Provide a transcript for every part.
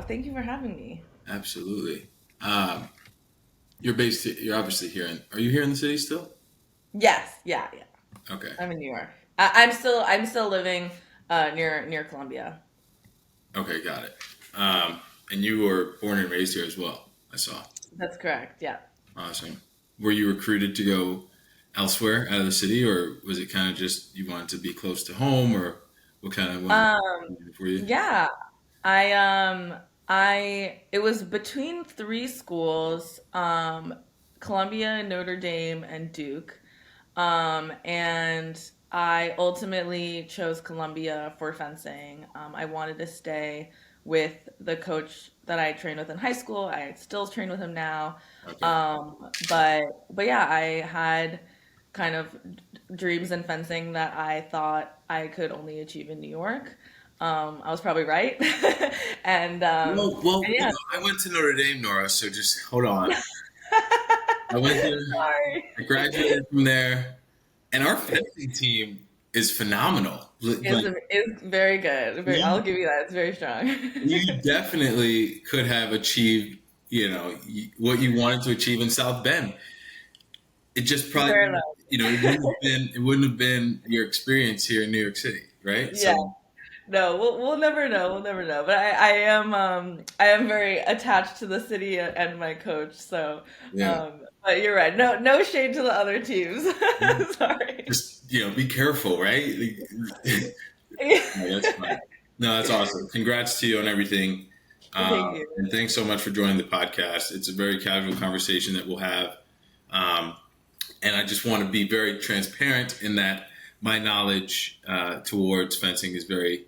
Thank you for having me. Absolutely. You're obviously here. Are you here in the city still? Yes, yeah, yeah. Okay. I'm in New York. I'm still living near Columbia. Okay, got it. And you were born and raised here as well, I saw. That's correct. Yeah. Awesome. Were you recruited to go elsewhere out of the city, or was it kind of just you wanted to be close to home, or what kind of went Um, for you? yeah. I I it was between three schools, Columbia, Notre Dame, and Duke. And I ultimately chose Columbia for fencing. I wanted to stay with the coach that I trained with in high school. I still train with him now. Okay. But yeah, I had kind of dreams in fencing that I thought I could only achieve in New York. I was probably right. and Well, yeah. I went to Notre Dame, Nora. So just hold on. I went there. Sorry. I graduated from there, and our fencing team is phenomenal. Is very good. I'll You give you that. It's very strong. you definitely could have achieved, what you wanted to achieve in South Bend. It just Fair probably, enough. it wouldn't have been your experience here in New York City, right? Yeah. So No, we'll never know. We'll never know. But I am very attached to the city and my coach. So, yeah, but you're right. No shade to the other teams. Sorry. just be careful, right? No, that's fine. No, that's awesome. Congrats to you on everything, Thank you. and thanks so much for joining the podcast. It's a very casual conversation that we'll have. Um, And I just want to be very transparent in that my knowledge towards fencing is very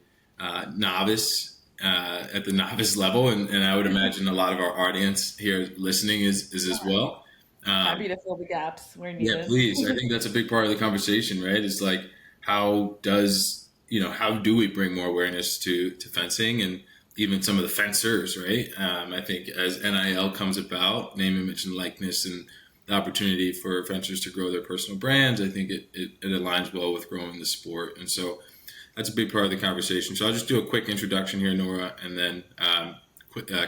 novice at the novice level, and I would imagine a lot of our audience here listening is as well. Happy Um, to fill the gaps where yeah, needed. please. I think that's a big part of the conversation, right? It's like how do we bring more awareness to fencing and even some of the fencers, right? I think as NIL comes about, name, image, and likeness, and the opportunity for fencers to grow their personal brands, I think it aligns well with growing the sport. And so that's a big part of the conversation. So I'll just do a quick introduction here, Nora, and then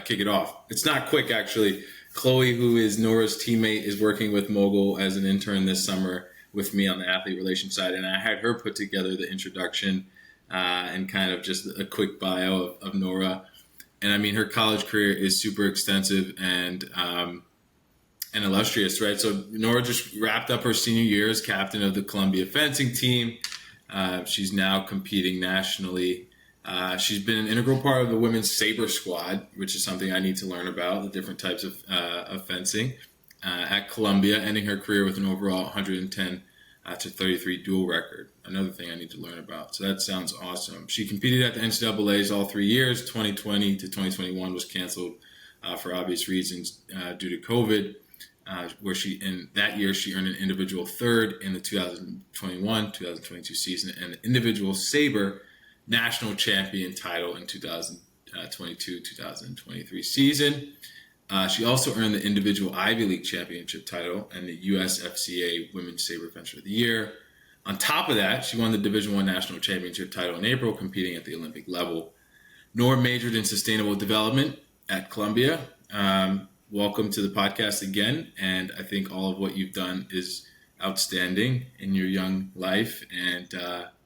kick it off. It's not quick, actually. Chloe, who is Nora's teammate, is working with MOGL as an intern this summer with me on the athlete relations side, and I had her put together the introduction and kind of just a quick bio of Nora. And I mean, her college career is super extensive and illustrious, right? So Nora just wrapped up her senior year as captain of the Columbia fencing team. She's now competing nationally. She's been an integral part of the women's saber squad, which is something I need to learn about, the different types of fencing at Columbia, ending her career with an overall 110 to 33 dual record. Another thing I need to learn about. So that sounds awesome. She competed at the NCAA's all 3 years. 2020 to 2021 was canceled for obvious reasons due to COVID. Where in that year she earned an individual third in the 2021-2022 season and an individual saber national champion title in 2022-2023 season. She also earned the individual Ivy League championship title and the USFCA Women's Saber Fencer of the Year. On top of that, she won the Division I national championship title in April, competing at the Olympic level. Nora majored in sustainable development at Columbia. Welcome to the podcast again, and I think all of what you've done is outstanding in your young life, and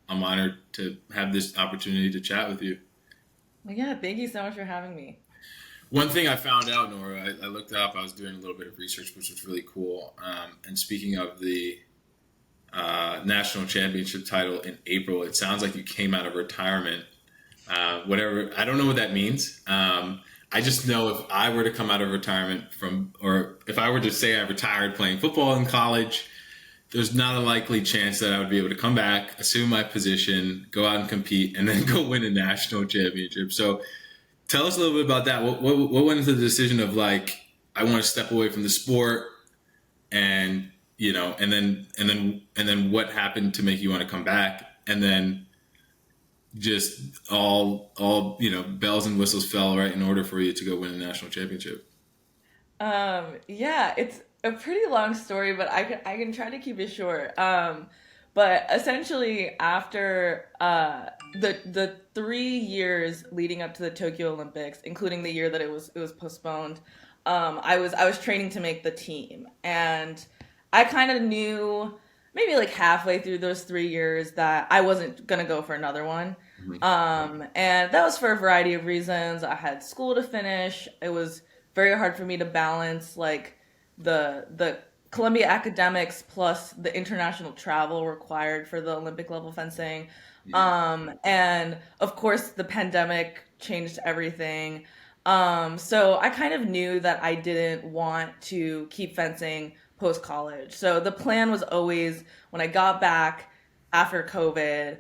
I'm honored to have this opportunity to chat with you. Well, yeah, thank you so much for having me. One thing I found out, Nora, I looked up, I was doing a little bit of research, which was really cool, and speaking of the national championship title in April, it sounds like you came out of retirement. Whatever, I don't know what that means. I just know if I were to come out of retirement or if I were to say I retired playing football in college, there's not a likely chance that I would be able to come back, assume my position, go out and compete, and then go win a national championship. So tell us a little bit about that. What went into the decision of like, I want to step away from the sport and, and then what happened to make you want to come back? And then just all bells and whistles fell right in order for you to go win a national championship. Yeah, it's a pretty long story, but I can try to keep it short. But essentially, after the 3 years leading up to the Tokyo Olympics, including the year that it was postponed, I was training to make the team, and I kind of knew maybe like halfway through those 3 years that I wasn't gonna go for another one. Mhm. And that was for a variety of reasons. I had school to finish. It was very hard for me to balance like the Columbia academics plus the international travel required for the Olympic level fencing. Yeah. And of course, the pandemic changed everything. So I kind of knew that I didn't want to keep fencing post college. So the plan was always when I got back after COVID,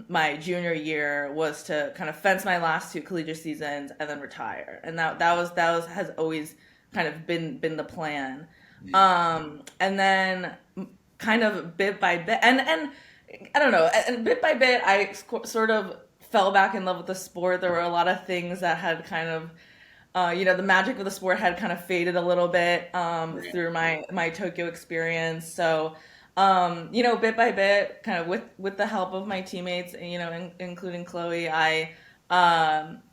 my junior year was to kind of fence my last two collegiate seasons and then retire. And that was has always kind of been the plan. Yeah. And then kind of bit by bit, and I don't know, and bit by bit, I sort of fell back in love with the sport. There were a lot of things that had kind of, the magic of the sport had kind of faded a little bit Right. through my Tokyo experience. So, bit by bit, kind of with the help of my teammates, including Chloe, um,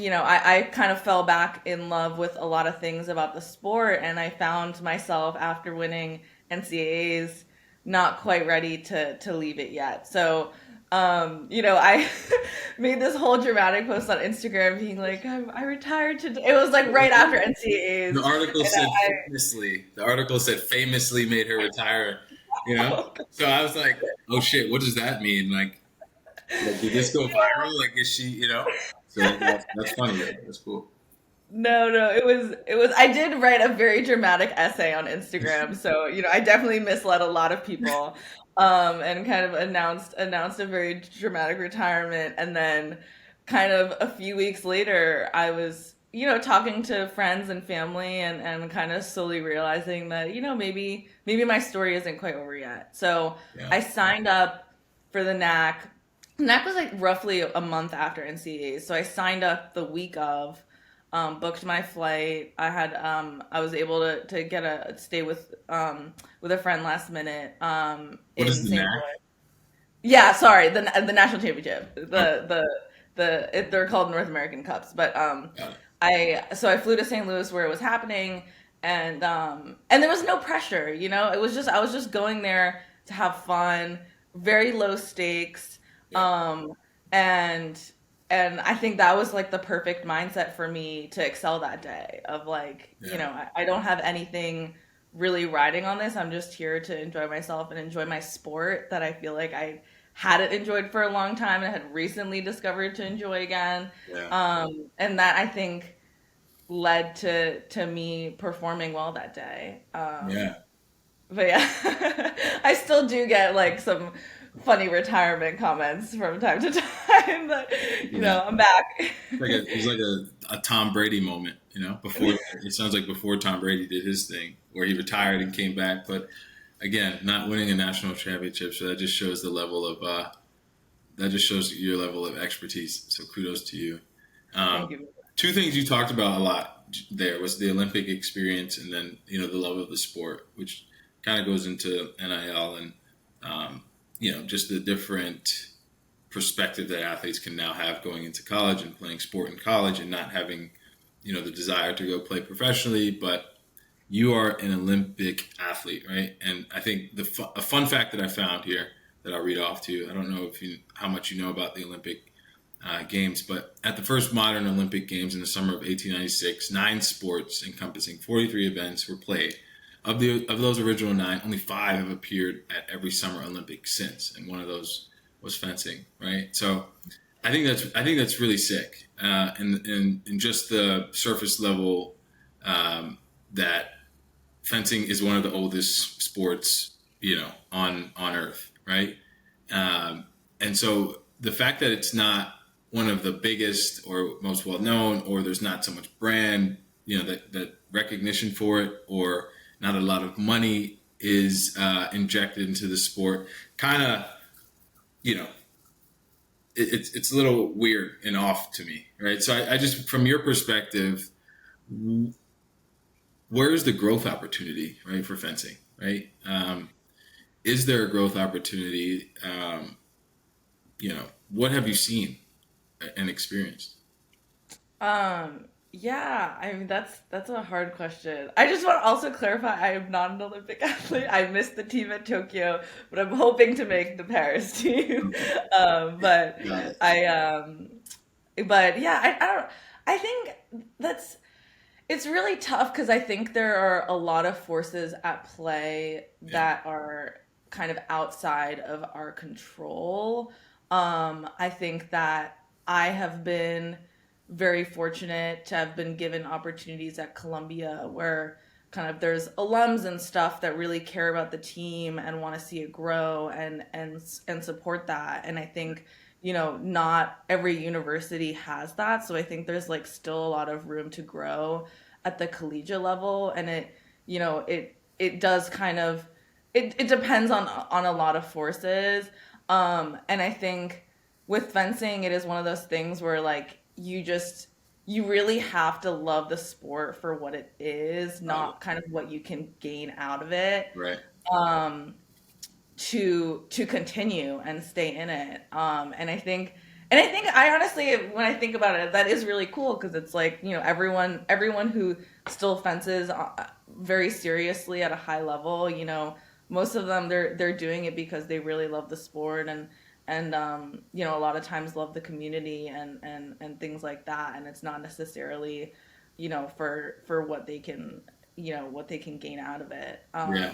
I kind of fell back in love with a lot of things about the sport, and I found myself after winning NCAAs not quite ready to leave it yet. So, I made this whole dramatic post on Instagram being like, I retired today. It was like right after NCAAs. The article And said famously. The article said famously made her retire. You know, so I was like, "Oh shit, what does that mean? Like did this go viral? Like, is she? You know?" So that's funny. That's cool. No, no, it was I did write a very dramatic essay on Instagram, so I definitely misled a lot of people, and kind of announced a very dramatic retirement, and then kind of a few weeks later, I was talking to friends and family, and kind of slowly realizing that maybe my story isn't quite over yet. So Yeah. I signed up for the NAC. NAC was like roughly a month after NCAA, so I signed up the week of, booked my flight. I was able to get a stay with a friend last minute What is in the St. knack? Louis. Yeah, sorry, the national championship. Okay, They're called North American Cups, but got it. I flew to St. Louis where it was happening, and there was no pressure. It was just I was just going there to have fun, very low stakes, Yeah. um, and and I think that was like the perfect mindset for me to excel that day. Of like, Yeah. I don't have anything really riding on this. I'm just here to enjoy myself and enjoy my sport that I feel like I hadn't enjoyed for a long time and had recently discovered to enjoy again. Yeah. And that I think led to me performing well that day. Yeah. But yeah, I still do get like some funny retirement comments from time to time, but Yeah. I'm back. It was like a Tom Brady moment, before it sounds like before Tom Brady did his thing where he retired and came back. But again, not winning a national championship. So that just shows that just shows your level of expertise. So kudos to you. Thank Um, you. Two things you talked about a lot there was the Olympic experience and then, the love of the sport, which kind of goes into NIL and, just the different perspective that athletes can now have going into college and playing sport in college and not having, the desire to go play professionally, but you are an Olympic athlete, right? And I think a fun fact that I found here that I'll read off to you. I don't know how much you know about the Olympic Games, but at the first modern Olympic Games in the summer of 1896, 9 sports encompassing 43 events were played. Of those original 9, only 5 have appeared at every Summer Olympics since, and one of those was fencing, right? So I think that's really sick, and just the surface level, that fencing is one of the oldest sports, on Earth, right? And so the fact that it's not one of the biggest or most well known, or there's not so much brand, that recognition for it, or not a lot of money is injected into the sport, kind of, you know, it's a little weird and off to me, right? So I just, from your perspective, where's the growth opportunity, right, for fencing, right? is there a growth opportunity? What have you seen and experienced? Yeah, I mean that's a hard question. I just want to also clarify I am not an Olympic athlete. I missed the team at Tokyo, but I'm hoping to make the Paris team. Okay, But got it. I but yeah, I don't I think that's it's really tough because I think there are a lot of forces at play Yeah, that are kind of outside of our control. I think that I have been very fortunate to have been given opportunities at Columbia where kind of there's alums and stuff that really care about the team and want to see it grow and support that. And I think not every university has that. So I think there's like still a lot of room to grow at the collegiate level. And it does kind of, it depends on a lot of forces. And I think with fencing, it is one of those things where like you really have to love the sport for what it is, got it. not kind of what you can gain out of it. Right. Um, to continue and stay in it. And I think I honestly, when I think about it, that is really cool because it's like everyone who still fences very seriously at a high level. Most of them they're doing it because they really love the sport and a lot of times love the community and things like that. And it's not necessarily for what they can gain out of it. Yeah.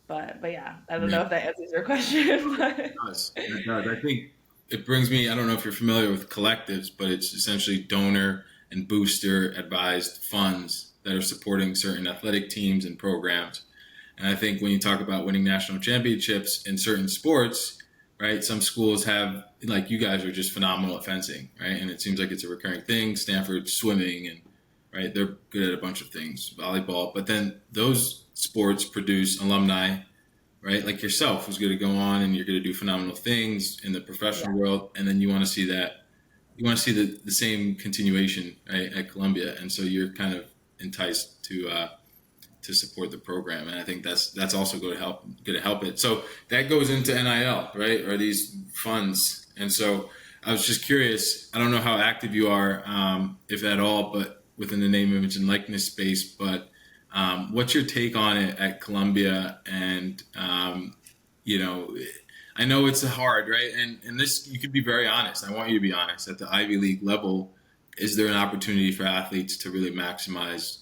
But yeah, I don't Yeah. know if that answers your question. It does. It does. I think it brings me, I don't know if you're familiar with collectives, but it's essentially donor and booster advised funds that are supporting certain athletic teams and programs. And I think when you talk about winning national championships in certain sports, right, some schools have, like you guys are just phenomenal at fencing, right? And it seems like it's a recurring thing. Stanford swimming, and right, they're good at a bunch of things, volleyball. But then those sports produce alumni, right? Like yourself, who's going to go on and you're going to do phenomenal things in the Yeah. professional world, and then you want to see that, you want to see the same continuation, right, at Columbia, and so you're kind of enticed to support the program, and I think that's also going to help it. So that goes into NIL, right, or these funds, and so I was just curious. I don't know how active you are, if at all, but within the name, image, and likeness space, but what's your take on it at Columbia? And you know, I know it's hard, right? And this, you could be very honest. I want you to be honest. At the Ivy League level, is there an opportunity for athletes to really maximize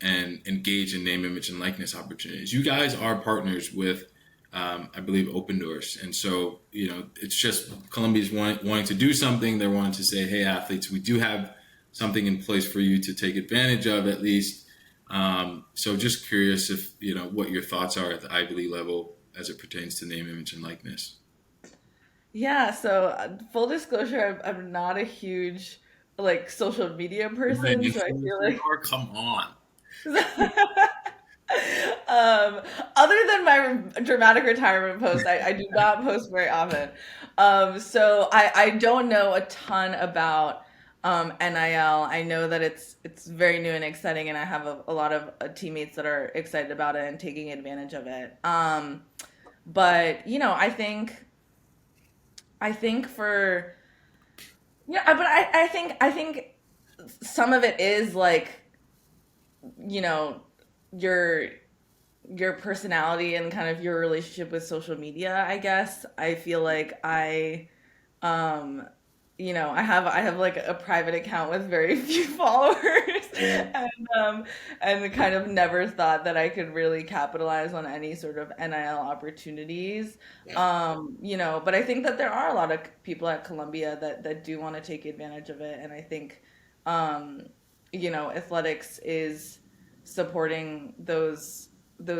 and engage in name, image, and likeness opportunities? You guys are partners with, I believe, Open Doors, and so it's just Columbia's wanting to do something. They're wanting to say, "Hey, athletes, we do have something in place for you to take advantage of, at least." So just curious if what your thoughts are at the Ivy League level as it pertains to name, image, and likeness. Yeah, so full disclosure, I'm not a huge like social media You're an person, so I feel influencer, like or come on. other than my dramatic retirement post, I do not post very often. So I don't know a ton about NIL. I know that it's very new and exciting, and I have a lot of teammates that are excited about it and taking advantage of it. But I think for yeah, but I think some of it is like you know your your personality and kind of your relationship with social media. I guess I feel like um I have like a private account with very few followers Yeah, and kind of never thought that I could really capitalize on any sort of NIL opportunities. yeah, But I think that there are a lot of people at Columbia that do want to take advantage of it, and I think um athletics is supporting those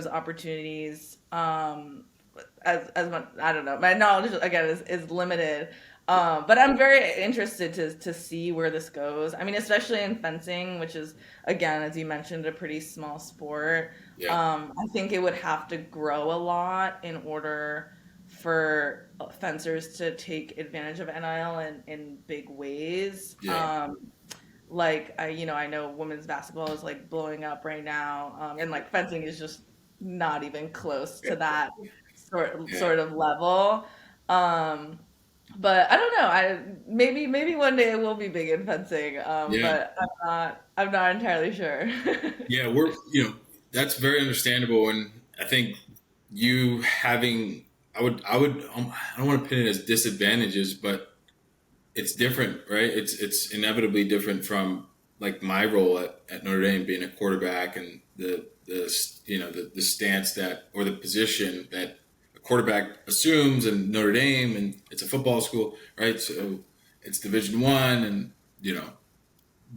opportunities as much. I don't know, my knowledge again is limited, but I'm very interested to see where this goes. I mean, especially in fencing, which is, again, as you mentioned, a pretty small sport. yeah, I think it would have to grow a lot in order for fencers to take advantage of NIL in big ways. yeah. Like I know women's basketball is like blowing up right now, and like fencing is just not even close Yeah. to that Yeah. sort of level. Um, but I don't know. I maybe one day it will be big in fencing. Yeah. But I'm not entirely sure. Yeah, that's very understandable, and I think you having, I don't want to pin it as disadvantages, but it's different, right? It's inevitably different from like my role at Notre Dame being a quarterback and the stance that or the position that a quarterback assumes in Notre Dame, and it's a football school, right? So it's Division 1, and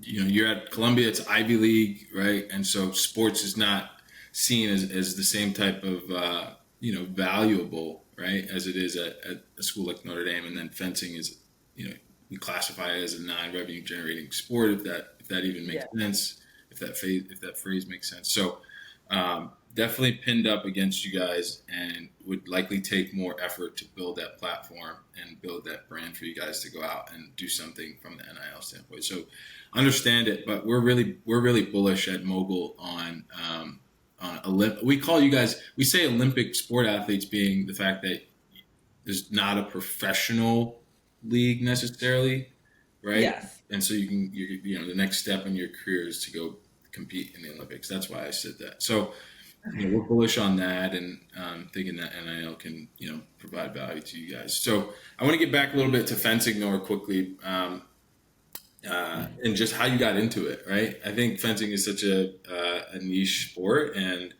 you're at Columbia, it's Ivy League, right? And so sports is not seen as the same type of valuable, right, as it is at a school like Notre Dame. And then fencing is, we classify it as a non-revenue generating sport, if that even makes Yeah. sense, if that phrase makes sense. So definitely pinned up against you guys, and would likely take more effort to build that platform and build that brand for you guys to go out and do something from the NIL standpoint. So understand it, but we're really bullish at MOGL on we call you guys, we say Olympic sport athletes, being the fact that there's not a professional league necessarily, right? Yes. And so the next step in your career is to go compete in the Olympics. That's why I said that. So we're bullish on that, and thinking that NIL can provide value to you guys. So I want to get back a little bit to fencing, Nora, quickly. And just how you got into it, right? I think fencing is such a niche sport, and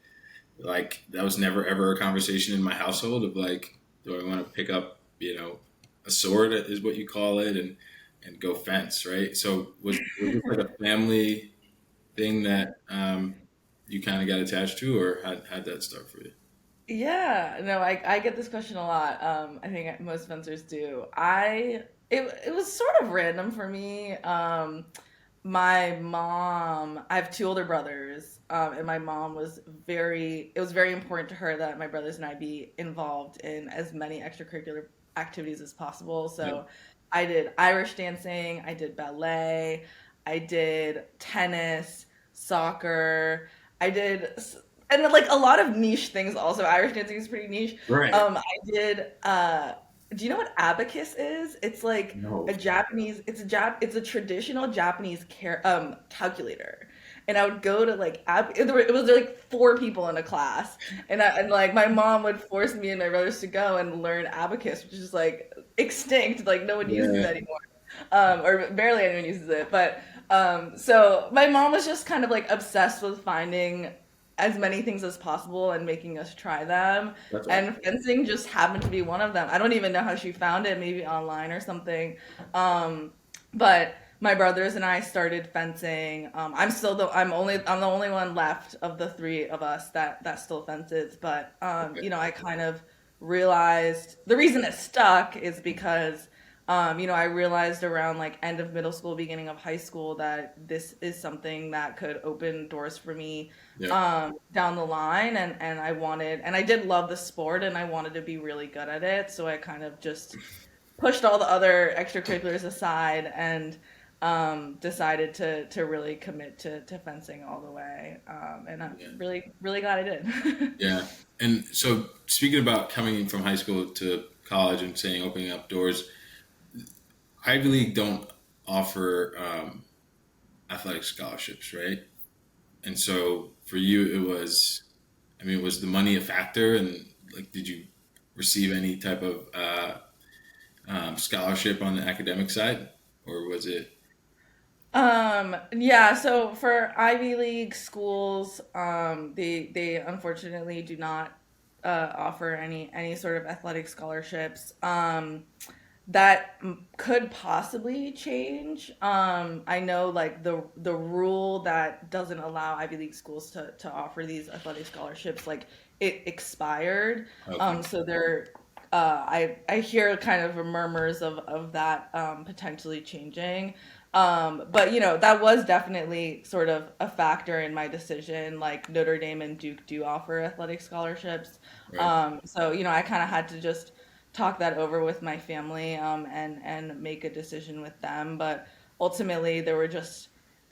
like that was never ever a conversation in my household of like, do I want to pick up, a sword is what you call it, and go fence, right? So was this like a family thing that you kind of got attached to, or how'd that start for you? Yeah, no, I get this question a lot. I think most fencers do. It was sort of random for me. My mom, I have two older brothers, and my mom it was very important to her that my brothers and I be involved in as many extracurricular activities as possible. Yeah. So I did Irish dancing, I did ballet, I did tennis, soccer, I did, and like a lot of niche things also. Irish dancing is pretty niche. Right. I did, do you know what abacus is? It's like No. it's a traditional Japanese calculator. And I would go to like it was like four people in a class, and like my mom would force me and my brothers to go and learn abacus, which is like extinct, like no one uses it Yeah. anymore, or barely anyone uses it. But so my mom was just kind of like obsessed with finding as many things as possible and making us try them. That's all. And fencing just happened to be one of them. I don't even know how she found it, maybe online or something. Um, but my brothers and I started fencing. I'm the only one left of the three of us that still fences. But Okay. I kind of realized the reason it stuck is because I realized around like end of middle school, beginning of high school that this is something that could open doors for me Yeah. down the line, and I did love the sport, and I wanted to be really good at it, so I kind of just pushed all the other extracurriculars aside and decided to really commit to fencing all the way, and I'm Yeah. really really glad I did. Yeah. And so speaking about coming from high school to college and saying opening up doors, Ivy League don't offer athletic scholarships, right? And so for you, was the money a factor? And like, did you receive any type of scholarship on the academic side, or was it? Yeah, so for Ivy League schools, they unfortunately do not offer any sort of athletic scholarships. That could possibly change. I know like the rule that doesn't allow Ivy League schools to offer these athletic scholarships, like it expired. Okay. So they're I hear kind of murmurs of that potentially changing. But that was definitely sort of a factor in my decision. Like Notre Dame and Duke do offer athletic scholarships. Right. So I kind of had to just talk that over with my family, and make a decision with them. But ultimately,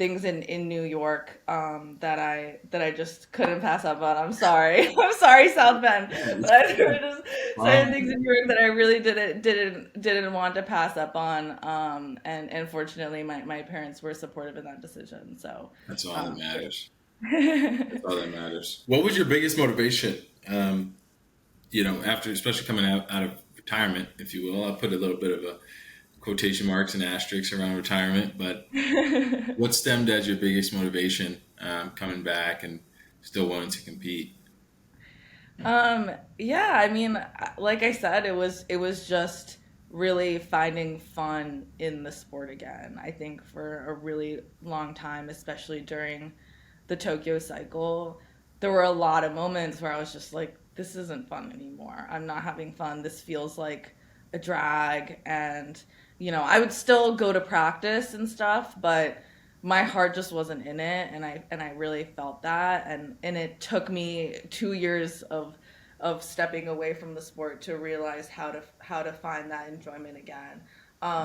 things in New York that I just couldn't pass up on. I'm sorry. I'm sorry, South Bend. But there were just certain things Um, in New York that I really didn't want to pass up on. And fortunately my parents were supportive in that decision. So that's all that matters. That's yeah. all that matters. What was your biggest motivation? After especially coming out of retirement, if you will. I'll put a little bit of a quotation marks and asterisks around retirement, but what stemmed as your biggest motivation coming back and still wanting to compete? Yeah, I mean, like I said, it was just really finding fun in the sport again. I think for a really long time, especially during the Tokyo cycle, there were a lot of moments where I was just like, this isn't fun anymore. I'm not having fun. This feels like a drag. And, I would still go to practice and stuff, but my heart just wasn't in it. And I really felt that. And it took me 2 years of stepping away from the sport to realize how to find that enjoyment again.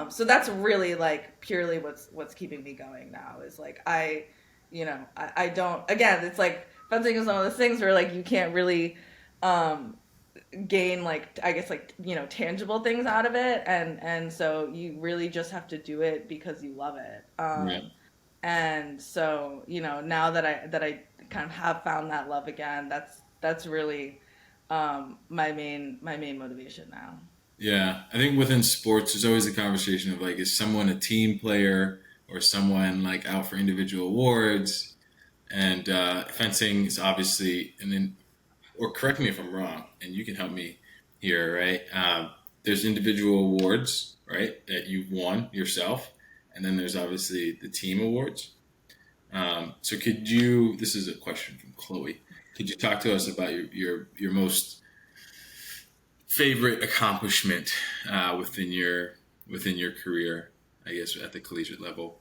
So that's really like purely what's keeping me going now is like I don't, again, it's like fencing is one of those things where like you can't really um gain like I guess like tangible things out of it, and so you really just have to do it because you love it. Yeah. And so now that I kind of have found that love again, that's really my main motivation now. Yeah, I think within sports, there's always a conversation of like, is someone a team player or someone like out for individual awards? And fencing is obviously, and then, or correct me if I'm wrong, and you can help me here, right? There's individual awards, right, that you've won yourself, and then there's obviously the team awards. So could you? This is a question from Chloe. Could you talk to us about your most favorite accomplishment within your career? I guess at the collegiate level.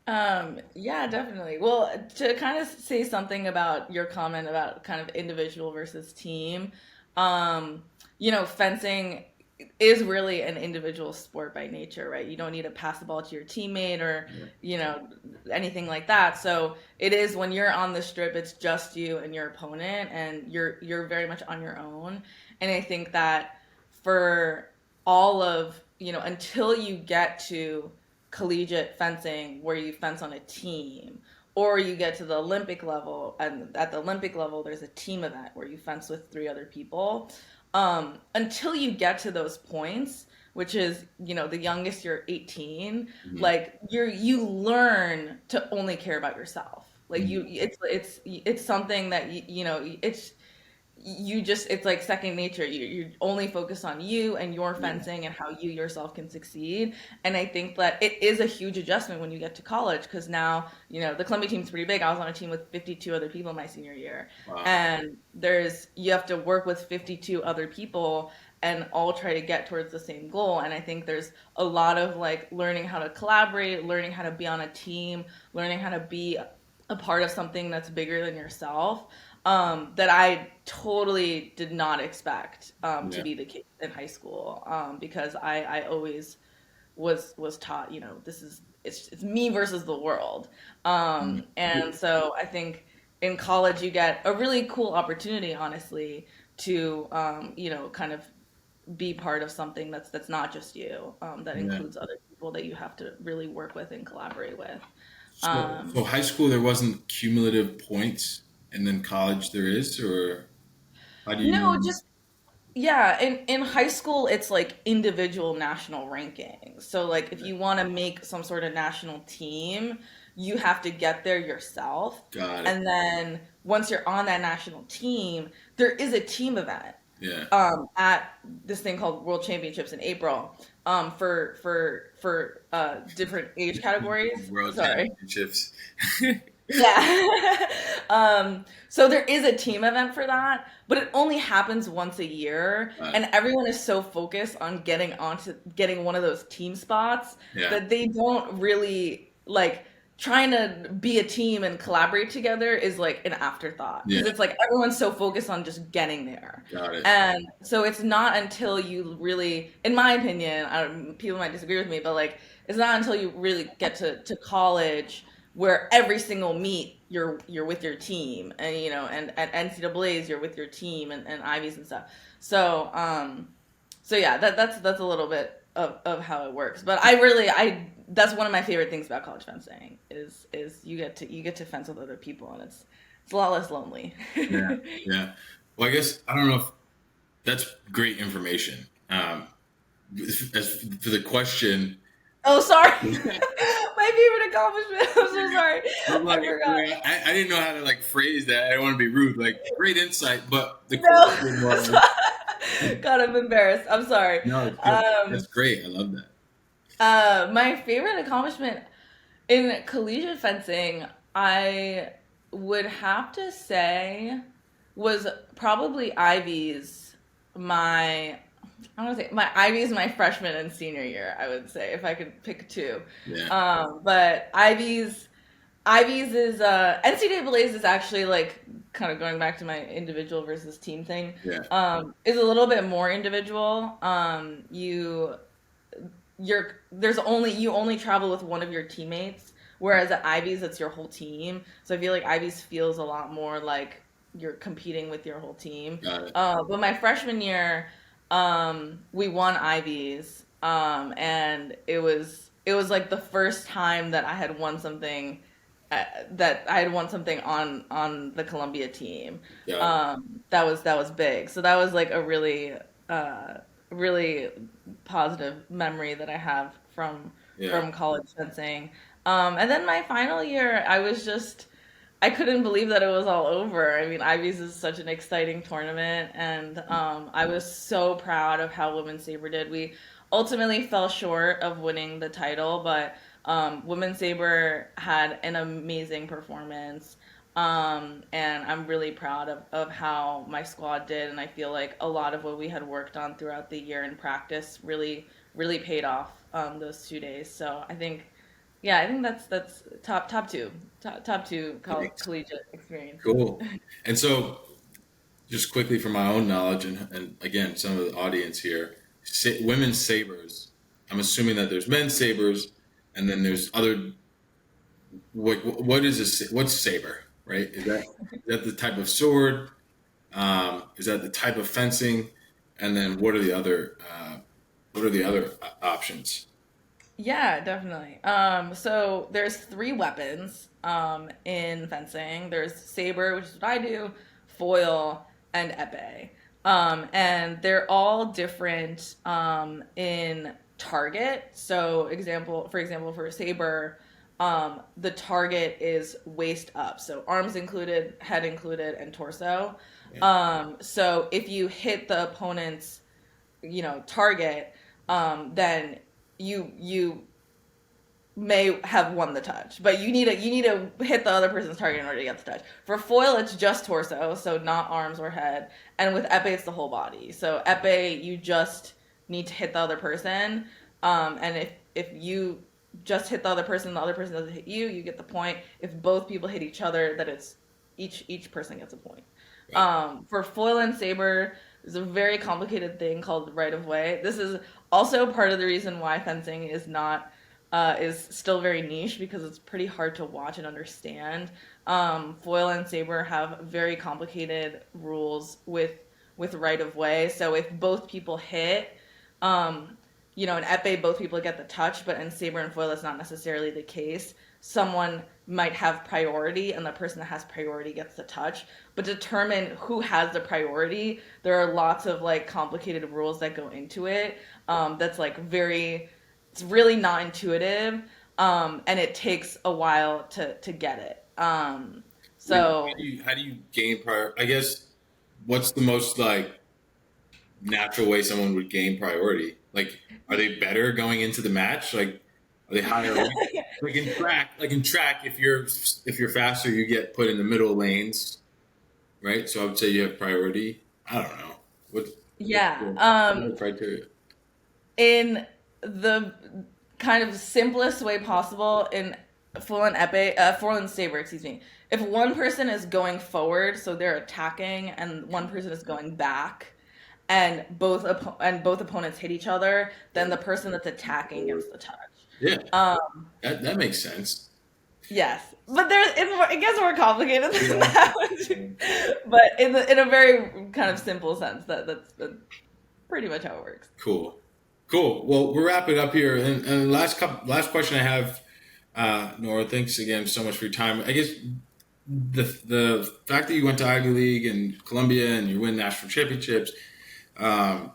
Yeah, definitely. Well, to kind of say something about your comment about kind of individual versus team, um, fencing is really an individual sport by nature, right? You don't need to pass the ball to your teammate or, Yeah. you know, anything like that. So it is when you're on the strip, it's just you and your opponent, and you're very much on your own. And I think that for all of, until you get to collegiate fencing where you fence on a team, or you get to the Olympic level, and at the Olympic level there's a team event where you fence with three other people. Until you get to those points, which is the youngest, you're 18, Mhm. like you learn to only care about yourself. Like Mhm. it's something that it's like second nature. You only focus on you and your Yeah. fencing and how you yourself can succeed. And I think that it is a huge adjustment when you get to college, because now the Columbia team's pretty big. I was on a team with 52 other people my senior year, Wow. and you have to work with 52 other people and all try to get towards the same goal. And I think there's a lot of like learning how to collaborate, learning how to be on a team, learning how to be a part of something that's bigger than yourself, that I totally did not expect to Yeah. be the case in high school, because I always was taught, it's me versus the world. Yeah. And so I think in college you get a really cool opportunity, honestly, to kind of be part of something that's not just you, that Yeah. includes other people that you have to really work with and collaborate with. So high school there wasn't cumulative points, and then college there is, or how do No, you? just yeah, in high school it's like individual national rankings. So like if you want to make some sort of national team, you have to get there yourself. Got it. And then once you're on that national team, there is a team event Yeah. at this thing called World Championships in April, for different age categories. World Sorry. championships. Yeah. So there is a team event for that, but it only happens once a year, Uh, and everyone is so focused on getting one of those team spots yeah. that they don't really like trying to be a team and collaborate together is like an afterthought, Yeah. because it's like everyone's so focused on just getting there. Got it. And so it's not until you really, in my opinion, people might disagree with me, but like it's not until you really get to college where every single meet you're with your team, and and at NCAA's you're with your team, and Ivies and stuff. So so yeah, that's a little bit of how it works. But I that's one of my favorite things about college fencing is you get to fence with other people, and it's a lot less lonely. Yeah, yeah. Well, I guess I don't know if that's great information. As for the question, Oh, sorry. My favorite accomplishment. I'm so sorry. I'm I like, forgot. I didn't know how to like phrase that. I don't want to be rude. Like, great insight, but the No. question was, God, I'm embarrassed. I'm sorry. no, it's good. That's Um, great. I love that. my favorite accomplishment in collegiate fencing, I would have to say, was probably Ivy's. My, I want to say my Ivy's my freshman and senior year. I would say if I could pick two. Yeah, But Ivy's is NCAA's is actually like kind of going back to my individual versus team thing. yeah, Is a little bit more individual. You only travel with one of your teammates, whereas at Ivy's it's your whole team. So I feel like Ivy's feels a lot more like you're competing with your whole team. got it. But my freshman year, we won Ivy's, and it was like the first time that I had won something. That I had won something on the Columbia team. Yeah, That was big. So that was like a uh, really positive memory that I have yeah, from college fencing. And then my final year, I couldn't believe that it was all over. I mean, Ivies is such an exciting tournament, and I was so proud of how Women's Saber did. We ultimately fell short of winning the title, but Women's Saber had an amazing performance. And I'm really proud of how my squad did, and I feel like a lot of what we had worked on throughout the year in practice really paid off those 2 days. So I think that's top two thanks. collegiate experience. Cool. And so, just quickly from my own knowledge, and again, some of the audience here, women's sabers. I'm assuming that there's men's sabers, and then there's other. What is what's saber, right? Is that the type of sword? Is that the type of fencing? And then what are the other options? Yeah, definitely. So there's three weapons in fencing. There's saber, which is what I do, foil, and epee. And they're all different in target. So for example, for saber, the target is waist up, so arms included, head included, and torso. Yeah. So if you hit the opponent's target, then you may have won the touch, but you need to hit the other person's target in order to get the touch. For foil, it's just torso, so not arms or head, and with epee, it's the whole body. So epee, you just need to hit the other person, and if you just hit the other person doesn't hit you, you get the point. If both people hit each other, that it's each person gets a point. Right. For foil and saber, there's a very complicated thing called right of way. This is also part of the reason why fencing is still very niche, because it's pretty hard to watch and understand. Foil and saber have very complicated rules with right of way. So if both people hit, in epee, both people get the touch, but in saber and foil, that's not necessarily the case. Someone might have priority, and the person that has priority gets the touch. But to determine who has the priority, there are lots of like complicated rules that go into it. That's like it's really not intuitive, and it takes a while to get it. So How do you gain prior? I guess what's the most like natural way someone would gain priority? Like, are they better going into the match? Like, are they higher ranked? Like in track, if you're faster, you get put in the middle lanes, right? So I would say you have priority. I don't know what yeah, what's the criteria. in the kind of simplest way possible, in foil and saber, excuse me. If one person is going forward, so they're attacking, and one person is going back, and both opponents hit each other, then the person that's attacking gets the touch. Yeah, Um, that makes sense. Yes, but it gets more complicated than Yeah. that. But in a very kind of simple sense, that's pretty much how it works. Cool. Cool. Well, we're wrapping up here, and last question I have, Nora. Thanks again so much for your time. I guess the fact that you went to Ivy League and Columbia and you win national championships, um,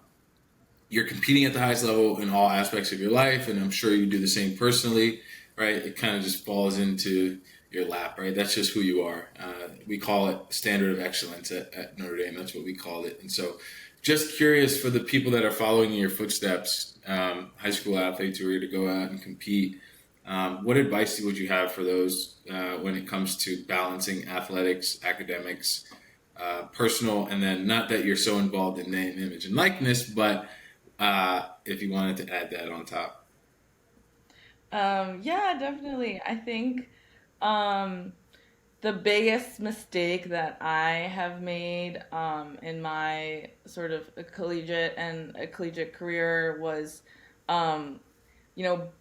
you're competing at the highest level in all aspects of your life, and I'm sure you do the same personally, right? It kind of just falls into your lap, right? That's just who you are. We call it standard of excellence at Notre Dame. That's what we called it. And so, just curious for the people that are following in your footsteps, high school athletes who are ready to go out and compete. What advice would you have for those when it comes to balancing athletics, academics, personal, and then not that you're so involved in name, image, and likeness, but if you wanted to add that on top. Yeah, definitely. I think um, the biggest mistake that I have made in my sort of a collegiate career was, um,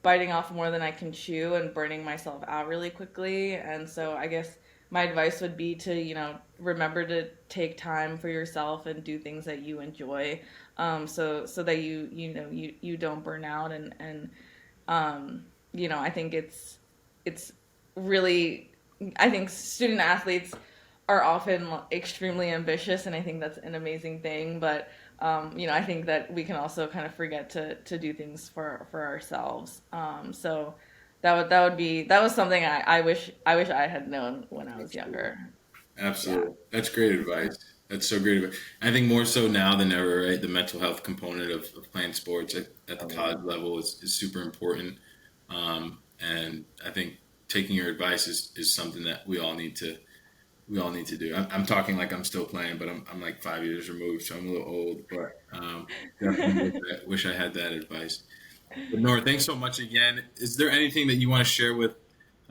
biting off more than I can chew and burning myself out really quickly. And so I guess my advice would be to, remember to take time for yourself and do things that you enjoy, so that you don't burn out and I think it's really I think student athletes are often extremely ambitious, and I think that's an amazing thing. But I think that we can also kind of forget to do things for ourselves. So that was something I wish I had known when I was Absolutely. younger. Yeah. Absolutely. That's great advice. That's so great advice. I think more so now than ever, right? The mental health component of playing sports at the college level is super important. And I think taking your advice is something that we all need to do. I'm talking like I'm still playing, but I'm like 5 years removed, so I'm a little old. But definitely wish I had that advice. But Nora, thanks so much again. Is there anything that you want to share with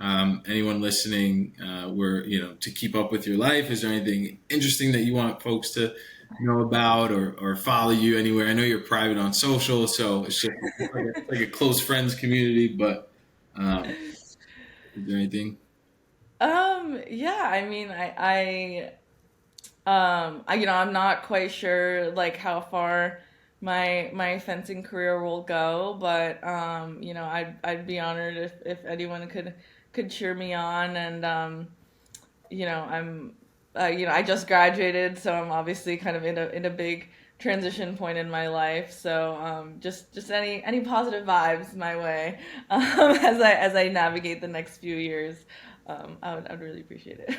anyone listening? Where to keep up with your life? Is there anything interesting that you want folks to know about or follow you anywhere? I know you're private on social, so it's like a close friends community. But um, is there anything? Yeah, I mean, I'm not quite sure like how far my fencing career will go, but I'd be honored if anyone could cheer me on, and I'm I just graduated, so I'm obviously kind of in a big transition point in my life. So just any positive vibes my way as I navigate the next few years. I'd really appreciate it.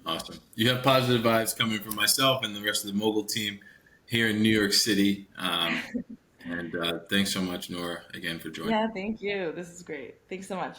Awesome. You have positive vibes coming from myself and the rest of the Mogul team here in New York City. And thanks so much, Nora, again for joining. Yeah, thank you. This is great. Thanks so much.